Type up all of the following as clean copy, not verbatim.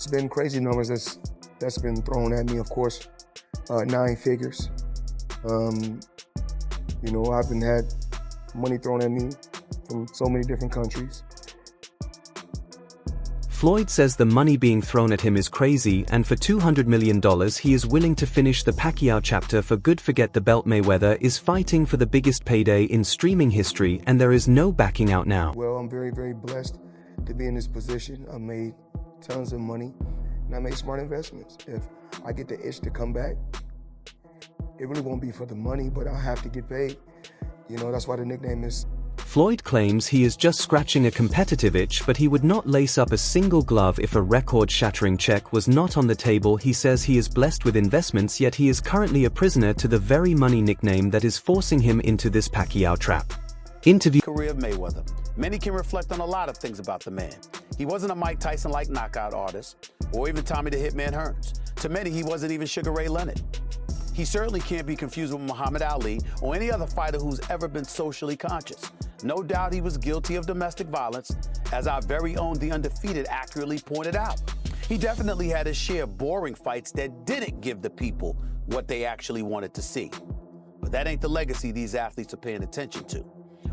It's been crazy numbers that's been thrown at me, of course. 9 figures. You know, I've been had money thrown at me from so many different countries. Floyd says the money being thrown at him is crazy, and for $200 million he is willing to finish the Pacquiao chapter for good. Forget the belt. Mayweather is fighting for the biggest payday in streaming history, and there is no backing out now. Well, I'm very, very blessed to be in this position. I made tons of money, and I made smart investments. If I get the itch to come back, it really won't be for the money, but I'll have to get paid. You know, that's why the nickname is... Floyd claims he is just scratching a competitive itch, but he would not lace up a single glove if a record-shattering check was not on the table. He says he is blessed with investments, yet he is currently a prisoner to the very money nickname that is forcing him into this Pacquiao trap. Interview. Career of Mayweather. Many can reflect on a lot of things about the man. He wasn't a Mike Tyson-like knockout artist, or even Tommy the Hitman Hearns. To many, he wasn't even Sugar Ray Leonard. He certainly can't be confused with Muhammad Ali or any other fighter who's ever been socially conscious. No doubt he was guilty of domestic violence, as our very own The Undefeated accurately pointed out. He definitely had his share of boring fights that didn't give the people what they actually wanted to see. But that ain't the legacy these athletes are paying attention to.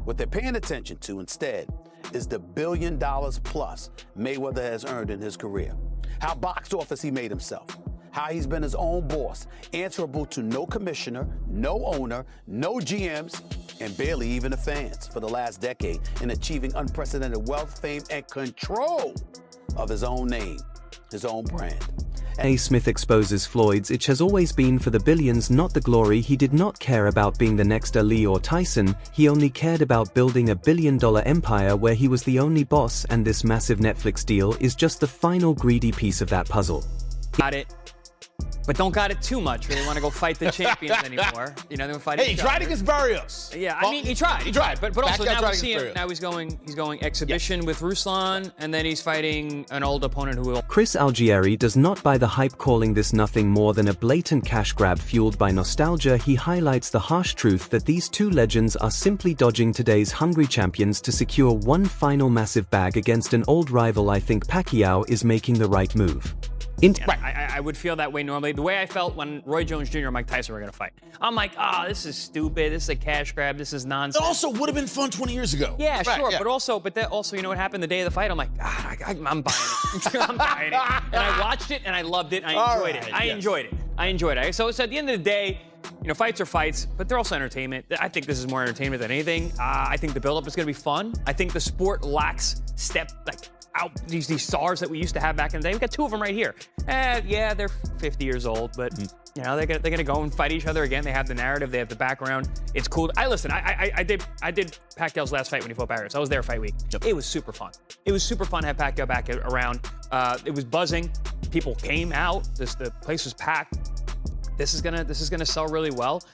What they're paying attention to instead is the $1 billion plus Mayweather has earned in his career. How box office he made himself. How he's been his own boss, answerable to no commissioner, no owner, no GMs, and barely even the fans for the last decade in achieving unprecedented wealth, fame, and control of his own name, his own brand. A. Smith exposes Floyd's itch has always been for the billions, not the glory. He did not care about being the next Ali or Tyson. He only cared about building a billion-dollar empire where he was the only boss, and this massive Netflix deal is just the final greedy piece of that puzzle. Got it. But don't got it too much. Really want to go fight the champions anymore. You know, they fight. Hey, he tried against Barrios. Yeah, I mean, he tried. But also now we see it. Now he's going exhibition with Ruslan, and then he's fighting an old opponent who will. Chris Algieri does not buy the hype, calling this nothing more than a blatant cash grab fueled by nostalgia. He highlights the harsh truth that these two legends are simply dodging today's hungry champions to secure one final massive bag against an old rival. I think Pacquiao is making the right move. I would feel that way normally. The way I felt when Roy Jones Jr. and Mike Tyson were going to fight. I'm like, this is stupid. This is a cash grab. This is nonsense. It also would have been fun 20 years ago. Yeah, right, sure. Yeah. But also, you know what happened the day of the fight? I'm like, I'm buying it. I'm buying it. And I watched it and I loved it. And I enjoyed it. I enjoyed it. So at the end of the day, you know, fights are fights, but they're also entertainment. I think this is more entertainment than anything. I think the build-up is going to be fun. I think the sport lacks out these stars that we used to have back in the day. We got two of them right here. Yeah, they're 50 years old, but you know they're gonna go and fight each other again. They have the narrative, they have the background. It's cool. I did Pacquiao's last fight when he fought Barrios. I was there fight week. Yep. It was super fun. It was super fun to have Pacquiao back around. It was buzzing. People came out. The place was packed. This is gonna sell really well.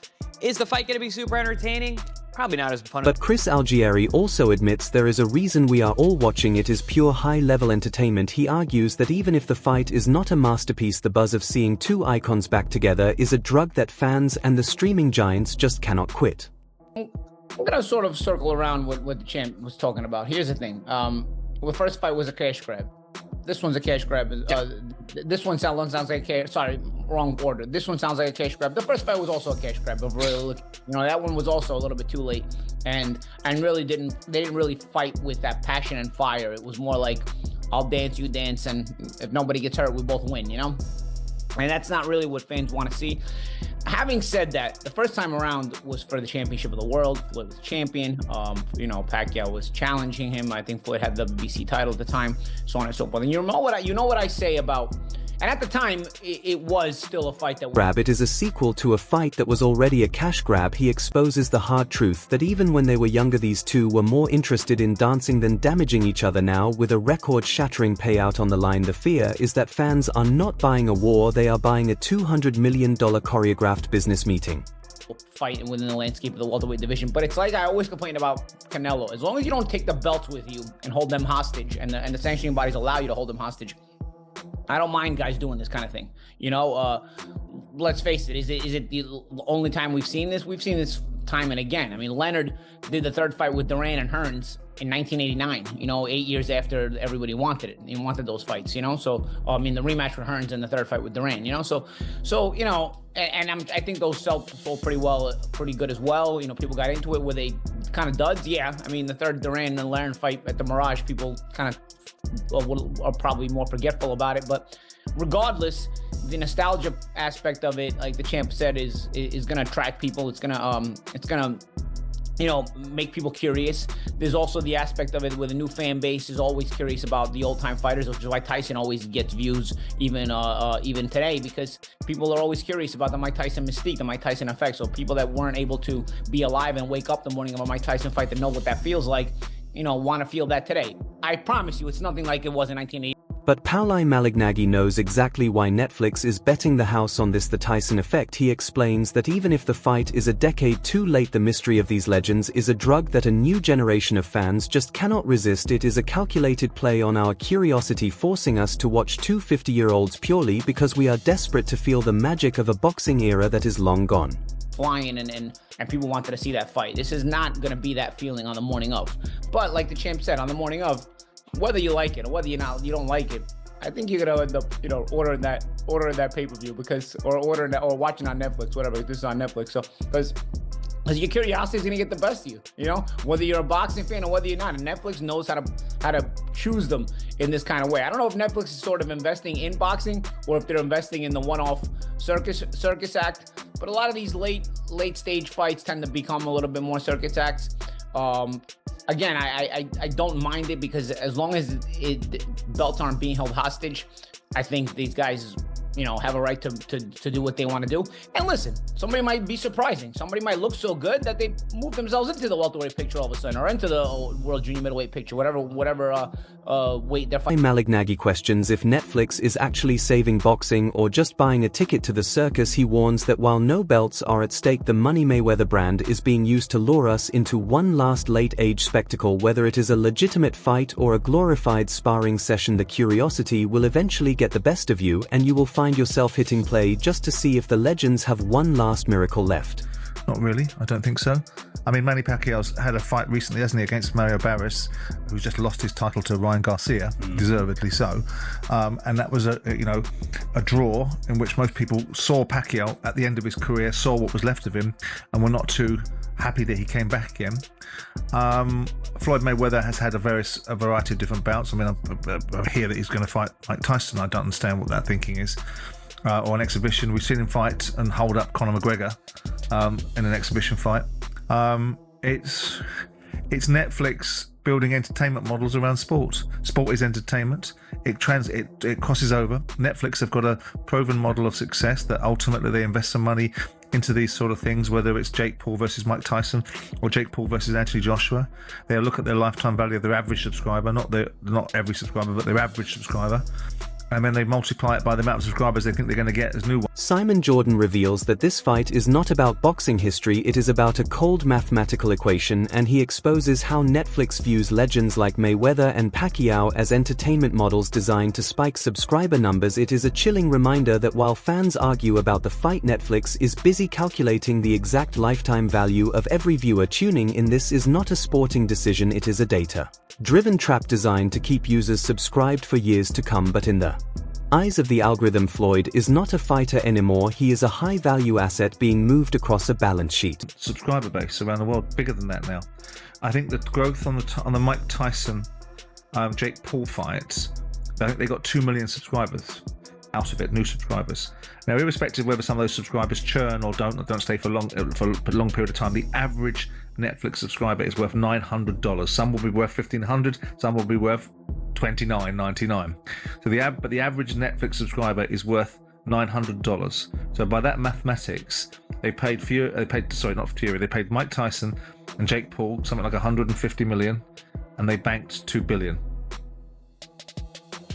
Is the fight gonna be super entertaining? Probably not as fun. But Chris Algieri also admits there is a reason we are all watching. It is pure high-level entertainment. He argues that even if the fight is not a masterpiece, the buzz of seeing two icons back together is a drug that fans and the streaming giants just cannot quit. I'm gonna sort of circle around what the champ was talking about. Here's the thing. The first fight was a cash grab. This one's a cash grab. This one sounds like a cash. Sorry, wrong order. This one sounds like a cash grab. The first fight was also a cash grab, but really, you know, that one was also a little bit too late, and really they didn't really fight with that passion and fire. It was more like, I'll dance, you dance, and if nobody gets hurt, we both win. You know, and that's not really what fans want to see. Having said that, the first time around was for the championship of the world. Floyd was champion. You know, Pacquiao was challenging him. I think Floyd had the WBC title at the time, so on and so forth. And you know what I say about. And at the time, it was still a fight that... Grab. It is a sequel to a fight that was already a cash grab. He exposes the hard truth that even when they were younger, these two were more interested in dancing than damaging each other. Now, with a record-shattering payout on the line, the fear is that fans are not buying a war, they are buying a $200 million choreographed business meeting. Fight within the landscape of the welterweight division. But it's like I always complain about Canelo. As long as you don't take the belts with you and hold them hostage, and the sanctioning bodies allow you to hold them hostage, I don't mind guys doing this kind of thing. You know, let's face it. Is it the only time we've seen this? We've seen this time and again. I mean, Leonard did the third fight with Duran and Hearns, in 1989, 8 years after everybody wanted it and wanted those fights, So, I mean, the rematch with Hearns and the third fight with Duran, So, I think those sold pretty good as well. People got into it with a kind of duds. Yeah, I mean, the third Duran and Larin fight at the Mirage, people kind of are probably more forgetful about it. But regardless, the nostalgia aspect of it, like the champ said, is going to attract people. It's gonna make people curious. There's also the aspect of it where the new fan base is always curious about the old-time fighters, which is why Tyson always gets views even today, because people are always curious about the Mike Tyson mystique, the Mike Tyson effect. So people that weren't able to be alive and wake up the morning of a Mike Tyson fight to know what that feels like, want to feel that today. I promise you, it's nothing like it was in 1980. But Pauli Malignaggi knows exactly why Netflix is betting the house on this. The Tyson effect. He explains that even if the fight is a decade too late, the mystery of these legends is a drug that a new generation of fans just cannot resist. It is a calculated play on our curiosity, forcing us to watch two 50-year-olds purely because we are desperate to feel the magic of a boxing era that is long gone. Flying and people wanted to see that fight. This is not going to be that feeling on the morning of. But like the champ said, on the morning of, whether you like it or whether you don't like it, I think you're gonna end up, ordering that pay-per-view or watching on Netflix, whatever. This is on Netflix, so because your curiosity is gonna get the best of you. Whether you're a boxing fan or whether you're not. And Netflix knows how to choose them in this kind of way. I don't know if Netflix is sort of investing in boxing or if they're investing in the one-off circus act. But a lot of these late stage fights tend to become a little bit more circus acts. Again, I don't mind it because as long as belts aren't being held hostage, I think these guys, have a right to do what they want to do. And listen, somebody might be surprising. Somebody might look so good that they move themselves into the welterweight picture all of a sudden, or into the world junior middleweight picture, whatever weight they're fighting. Malignaggi questions if Netflix is actually saving boxing or just buying a ticket to the circus. He warns that while no belts are at stake, the Money Mayweather brand is being used to lure us into one last late-age spectacle. Whether it is a legitimate fight or a glorified sparring session, the curiosity will eventually get the best of you, and you will find yourself hitting play just to see if the legends have one last miracle left. Not really, I don't think so. I mean, Manny Pacquiao's had a fight recently, hasn't he, against Mario Barris, who's just lost his title to Ryan Garcia, deservedly so. And that was a draw in which most people saw Pacquiao at the end of his career, saw what was left of him, and were not too happy that he came back again. Floyd Mayweather has had a variety of different bouts. I mean, I hear that he's going to fight Mike Tyson. I don't understand what that thinking is. Or an exhibition. We've seen him fight and hold up Conor McGregor in an exhibition fight. It's Netflix building entertainment models around sport. Sport is entertainment. It crosses over. Netflix have got a proven model of success that ultimately they invest some money into these sort of things, whether it's Jake Paul versus Mike Tyson or Jake Paul versus Anthony Joshua. They'll look at their lifetime value of their average subscriber, not every subscriber, but their average subscriber. And then they multiply it by the amount of subscribers they think they're going to get as new ones. Simon Jordan reveals that this fight is not about boxing history, it is about a cold mathematical equation, and he exposes how Netflix views legends like Mayweather and Pacquiao as entertainment models designed to spike subscriber numbers. It is a chilling reminder that while fans argue about the fight, Netflix is busy calculating the exact lifetime value of every viewer tuning in. This is not a sporting decision, it is a data-driven trap designed to keep users subscribed for years to come. But in the eyes of the algorithm, Floyd is not a fighter anymore, he is a high-value asset being moved across a balance sheet. Subscriber base around the world, bigger than that now. I think the growth on the Mike Tyson, Jake Paul fights, I think they got 2 million subscribers out of it, new subscribers. Now, irrespective of whether some of those subscribers churn or don't stay for a long period of time, the average Netflix subscriber is worth $900. Some will be worth $1,500, some will be worth $29.99. But the average Netflix subscriber is worth $900. So by that mathematics, they paid Mike Tyson and Jake Paul something like $150 million, and they banked $2 billion.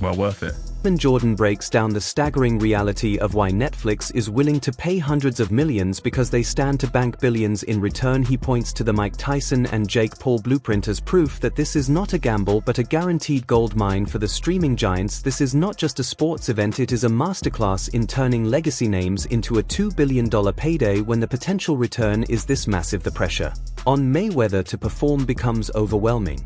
Well worth it. Simon Jordan breaks down the staggering reality of why Netflix is willing to pay hundreds of millions because they stand to bank billions in return. He points to the Mike Tyson and Jake Paul blueprint as proof that this is not a gamble but a guaranteed gold mine for the streaming giants. This is not just a sports event, it is a masterclass in turning legacy names into a $2 billion payday. When the potential return is this massive, the pressure on Mayweather to perform becomes overwhelming.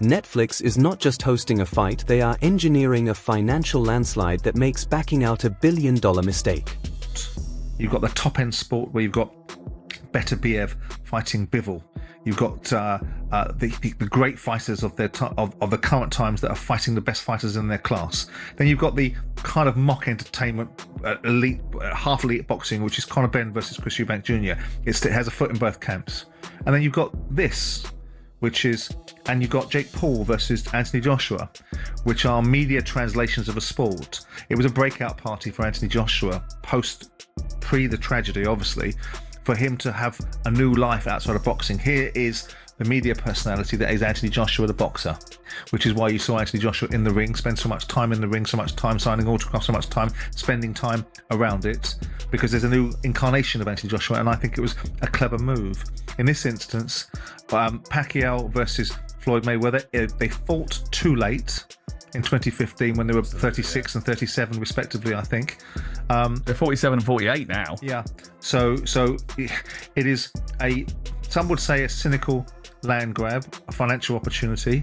Netflix is not just hosting a fight, they are engineering a financial landslide that makes backing out a billion-dollar mistake. You've got the top-end sport where you've got Better Biev fighting Bivol. You've got the great fighters of the current times that are fighting the best fighters in their class. Then you've got the kind of mock entertainment, elite, half elite boxing, which is Conor Benn versus Chris Eubank Jr. It has a foot in both camps. And then you've got this, and you've got Jake Paul versus Anthony Joshua, which are media translations of a sport. It was a breakout party for Anthony Joshua pre the tragedy, obviously, for him to have a new life outside of boxing. Here is the media personality that is Anthony Joshua, the boxer, which is why you saw Anthony Joshua in the ring, spend so much time in the ring, so much time signing autographs, so much time spending time around it, because there's a new incarnation of Anthony Joshua, and I think it was a clever move. In this instance, Pacquiao versus Floyd Mayweather, they fought too late in 2015 when they were 36 and 37 respectively, I think. They're 47 and 48 now. Yeah. So it is some would say a cynical land grab, a financial opportunity.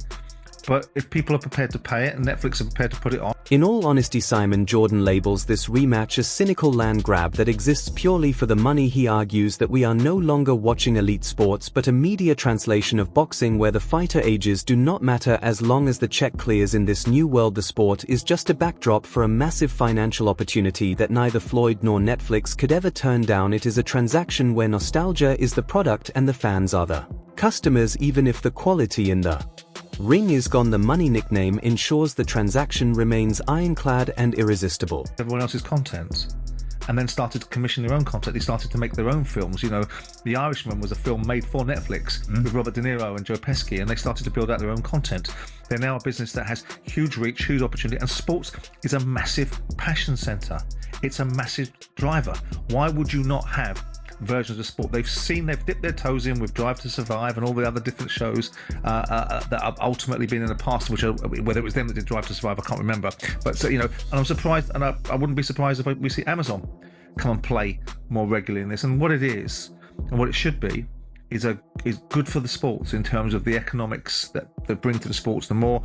But if people are prepared to pay it, and Netflix are prepared to put it on. In all honesty, Simon Jordan labels this rematch a cynical land grab that exists purely for the money. He argues that we are no longer watching elite sports but a media translation of boxing where the fighter ages do not matter as long as the check clears. In this new world, the sport is just a backdrop for a massive financial opportunity that neither Floyd nor Netflix could ever turn down. It is a transaction where nostalgia is the product and the fans are the customers, even if the quality in the ring is gone. The money nickname ensures the transaction remains ironclad and irresistible. Everyone else's content, and then started to commission their own content. They started to make their own films. You know, The Irishman was a film made for Netflix with Robert De Niro and Joe Pesci, and they started to build out their own content. They're now a business that has huge reach, huge opportunity, and sports is a massive passion center. It's a massive driver. Why would you not have versions of sport? They've dipped their toes in with Drive to Survive and all the other different shows that have ultimately been in the past, which are, whether it was them that did Drive to Survive, I can't remember. But so, you know, and I'm surprised, and I wouldn't be surprised if we see Amazon come and play more regularly in this. And what it is, and what it should be, is good for the sports in terms of the economics that they bring to the sports. The more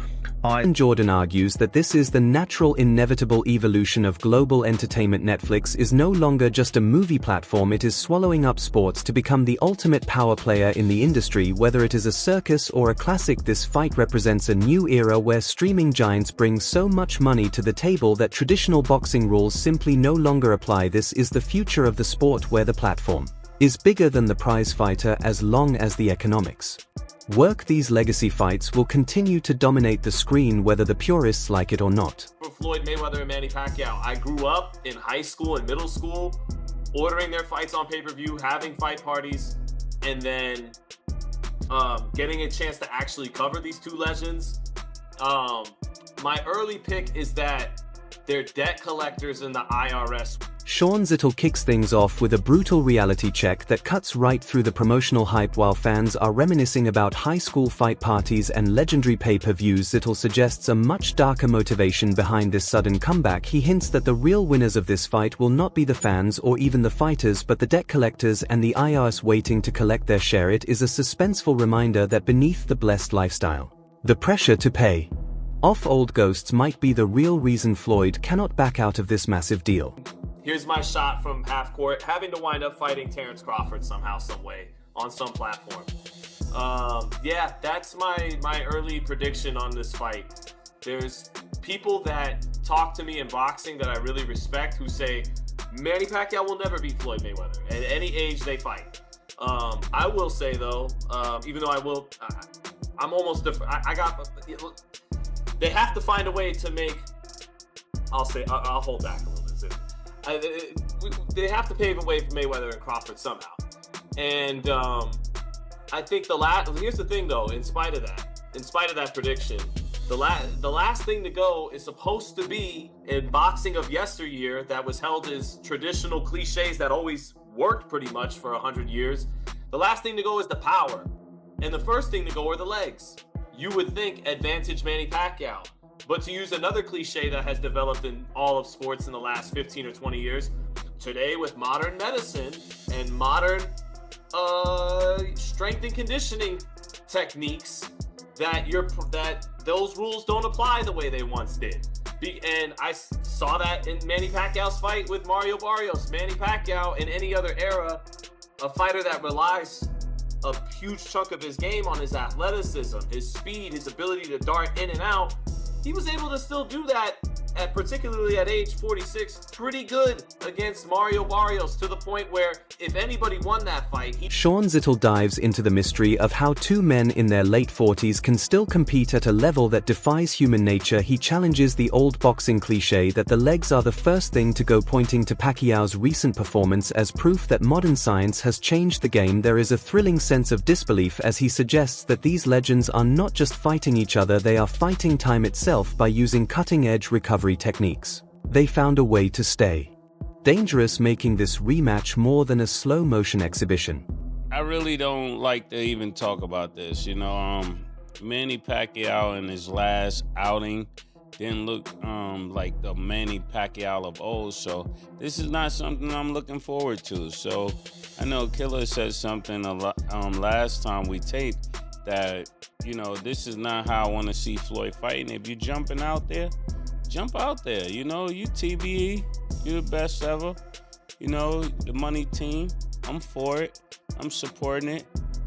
Jordan argues that this is the natural, inevitable evolution of global entertainment. Netflix is no longer just a movie platform, it is swallowing up sports to become the ultimate power player in the industry. Whether it is a circus or a classic, this fight represents a new era where streaming giants bring so much money to the table that traditional boxing rules simply no longer apply. This is the future of the sport, where the platform is bigger than the prize fighter as long as the economics work. These legacy fights will continue to dominate the screen whether the purists like it or not. For Floyd Mayweather and Manny Pacquiao, I grew up in high school and middle school ordering their fights on pay-per-view, having fight parties, and then getting a chance to actually cover these two legends. My early pick is that they're debt collectors in the IRS. Sean Zittel kicks things off with a brutal reality check that cuts right through the promotional hype while fans are reminiscing about high school fight parties and legendary pay-per-views. Zittel suggests a much darker motivation behind this sudden comeback. He hints that the real winners of this fight will not be the fans or even the fighters but the debt collectors and the IRS waiting to collect their share. It is a suspenseful reminder that beneath the blessed lifestyle, the pressure to pay off old ghosts might be the real reason Floyd cannot back out of this massive deal. Here's my shot from half court, having to wind up fighting Terrence Crawford somehow, some way, on some platform. Yeah, that's my early prediction on this fight. There's people that talk to me in boxing that I really respect who say Manny Pacquiao will never beat Floyd Mayweather at any age they fight. I will say though, even though I'm almost different. They have to find a way to make. I'll hold back a little bit too. They have to pave a way for Mayweather and Crawford somehow. And I think here's the thing though, in spite of that prediction, the last thing to go is supposed to be in boxing of yesteryear that was held as traditional cliches that always worked pretty much for 100 years. The last thing to go is the power. And the first thing to go are the legs. You would think advantage Manny Pacquiao. But to use another cliche that has developed in all of sports in the last 15 or 20 years, today with modern medicine and modern strength and conditioning techniques, that those rules don't apply the way they once did. And I saw that in Manny Pacquiao's fight with Mario Barrios. Manny Pacquiao, in any other era, a fighter that relies a huge chunk of his game on his athleticism, his speed, his ability to dart in and out, he was able to still do that, particularly at age 46, pretty good against Mario Barrios, to the point where if anybody won that fight, Sean Zittel dives into the mystery of how two men in their late 40s can still compete at a level that defies human nature. He challenges the old boxing cliché that the legs are the first thing to go, pointing to Pacquiao's recent performance as proof that modern science has changed the game. There is a thrilling sense of disbelief as he suggests that these legends are not just fighting each other, they are fighting time itself by using cutting-edge recovery techniques. They found a way to stay dangerous, making this rematch more than a slow-motion exhibition. I really don't like to even talk about this. Manny Pacquiao in his last outing didn't look like the Manny Pacquiao of old, so this is not something I'm looking forward to. So I know Killer said something last time we taped that, this is not how I want to see Floyd fighting. If you're jumping out there, jump out there. You TBE, you're the best ever. The money team, I'm for it. I'm supporting it.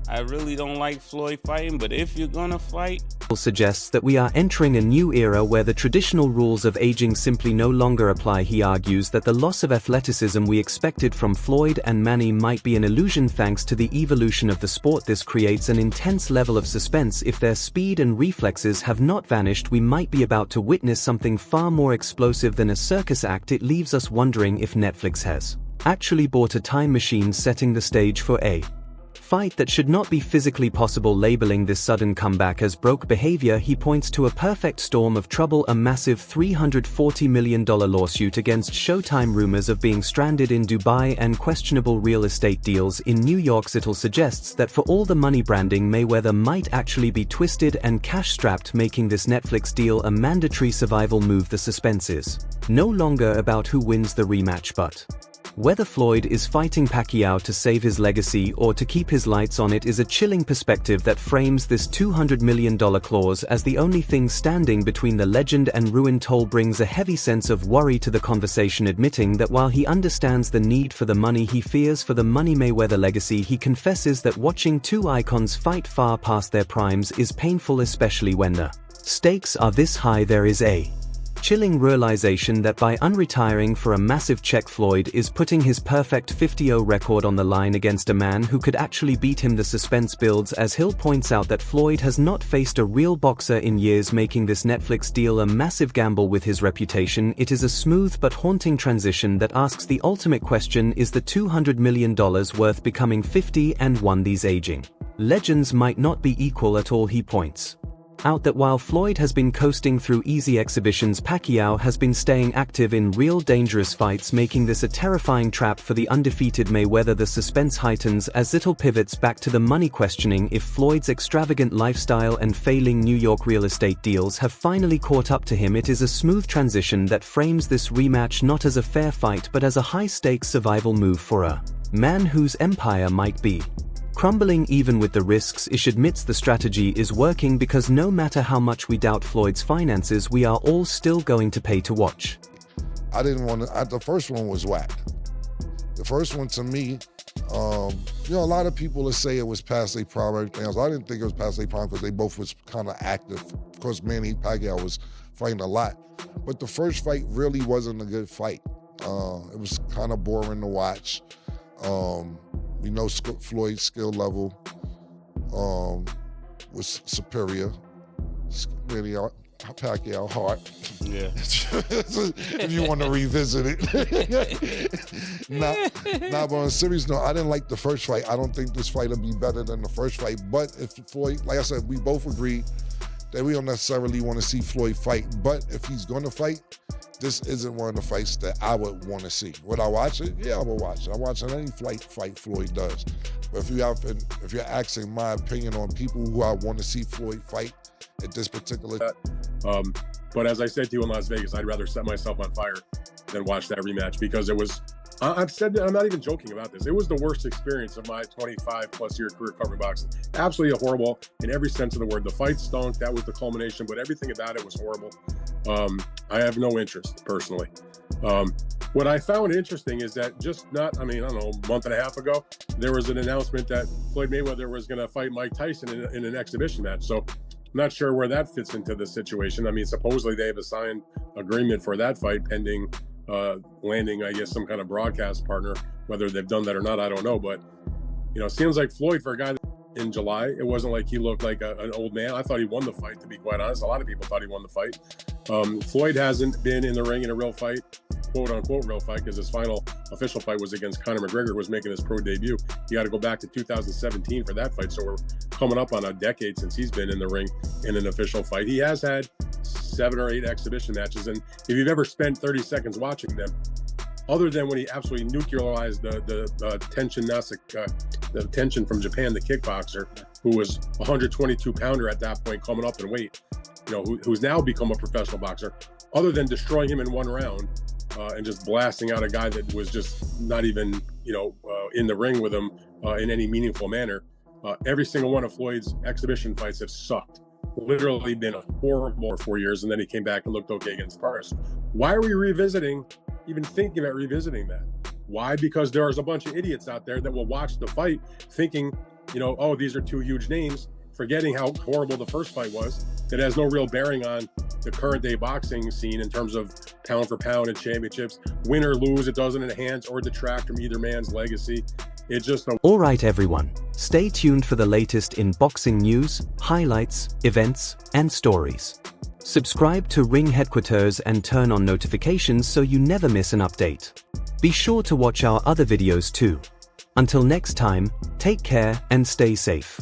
I really don't like Floyd fighting, but if you're gonna fight, suggests that we are entering a new era where the traditional rules of aging simply no longer apply. He argues that the loss of athleticism we expected from Floyd and Manny might be an illusion thanks to the evolution of the sport. This creates an intense level of suspense. If their speed and reflexes have not vanished, we might be about to witness something far more explosive than a circus act. It leaves us wondering if Netflix has actually bought a time machine, setting the stage for a fight that should not be physically possible. Labeling this sudden comeback as broke behavior, he points to a perfect storm of trouble: a massive $340 million lawsuit against Showtime, rumors of being stranded in Dubai, and questionable real estate deals in New York. Zittel suggests that for all the money branding, Mayweather might actually be twisted and cash-strapped, making this Netflix deal a mandatory survival move. The suspense is no longer about who wins the rematch, but whether Floyd is fighting Pacquiao to save his legacy or to keep his lights on. It is a chilling perspective that frames this $200 million clause as the only thing standing between the legend and ruin. Toll brings a heavy sense of worry to the conversation, admitting that while he understands the need for the money, he fears for the money Mayweather legacy. He confesses that watching two icons fight far past their primes is painful, especially when the stakes are this high. There is a chilling realization that by unretiring for a massive check, Floyd is putting his perfect 50-0 record on the line against a man who could actually beat him. The suspense builds as Hill points out that Floyd has not faced a real boxer in years, making this Netflix deal a massive gamble with his reputation. It is a smooth but haunting transition that asks the ultimate question: is the $200 million worth becoming 50 and 1? These aging legends might not be equal at all. He points out that while Floyd has been coasting through easy exhibitions, Pacquiao has been staying active in real dangerous fights, making this a terrifying trap for the undefeated Mayweather. The suspense heightens as Zittel pivots back to the money, questioning if Floyd's extravagant lifestyle and failing New York real estate deals have finally caught up to him. It is a smooth transition that frames this rematch not as a fair fight but as a high-stakes survival move for a man whose empire might be crumbling. Even with the risks, Ish admits the strategy is working because no matter how much we doubt Floyd's finances, we are all still going to pay to watch. I didn't want to, the first one was whack. The first one to me, a lot of people will say it was past their prime, everything else. I didn't think it was past their prime because they both was kind of active. Of course, Manny Pacquiao was fighting a lot. But the first fight really wasn't a good fight. It was kind of boring to watch. We know Floyd's skill level was superior. Manny Pacquiao hard. yeah. If you want to revisit it. But on a serious note, I didn't like the first fight. I don't think this fight will be better than the first fight. But if Floyd, like I said, we both agreed that we don't necessarily want to see Floyd fight. But if he's going to fight, this isn't one of the fights that I would want to see. Would I watch it? Yeah, I would watch it. I'm watching any fight Floyd does. But if you're asking my opinion on people who I want to see Floyd fight at this particular... But as I said to you in Las Vegas, I'd rather set myself on fire than watch that rematch because it was I've said that, I'm not even joking about this. It was the worst experience of my 25+ year career covering boxing. Absolutely horrible in every sense of the word. The fight stunk. That was the culmination, but everything about it was horrible. I have no interest personally. What I found interesting is that I don't know, a month and a half ago, there was an announcement that Floyd Mayweather was going to fight Mike Tyson in an exhibition match. So I'm not sure where that fits into the situation. I mean, supposedly they have a signed agreement for that fight pending landing, I guess, some kind of broadcast partner. Whether they've done that or not, I don't know. But, it seems like Floyd, for a guy in July, it wasn't like he looked like an old man. I thought he won the fight, to be quite honest. A lot of people thought he won the fight. Floyd hasn't been in the ring in a real fight, quote unquote real fight, because his final official fight was against Conor McGregor, who was making his pro debut. You got to go back to 2017 for that fight. So we're coming up on a decade since he's been in the ring in an official fight. He has had 7 or 8 exhibition matches. And if you've ever spent 30 seconds watching them, other than when he absolutely nuclearized the tension from Japan, the kickboxer, who was 122-pounder at that point, coming up in weight, who's now become a professional boxer, other than destroying him in one round and just blasting out a guy that was just not even, in the ring with him in any meaningful manner, every single one of Floyd's exhibition fights have sucked. Literally been horrible for 4 years, and then he came back and looked okay against Paris. Why are we even thinking about revisiting that? Why? Because there's a bunch of idiots out there that will watch the fight thinking, oh, these are 2 huge names, forgetting how horrible the first fight was. It has no real bearing on the current day boxing scene in terms of pound for pound and championships. Win or lose, it doesn't enhance or detract from either man's legacy. It's just All right, everyone. Stay tuned for the latest in boxing news, highlights, events, and stories. Subscribe to Ring Headquaterzz and turn on notifications so you never miss an update. Be sure to watch our other videos too. Until next time, take care and stay safe.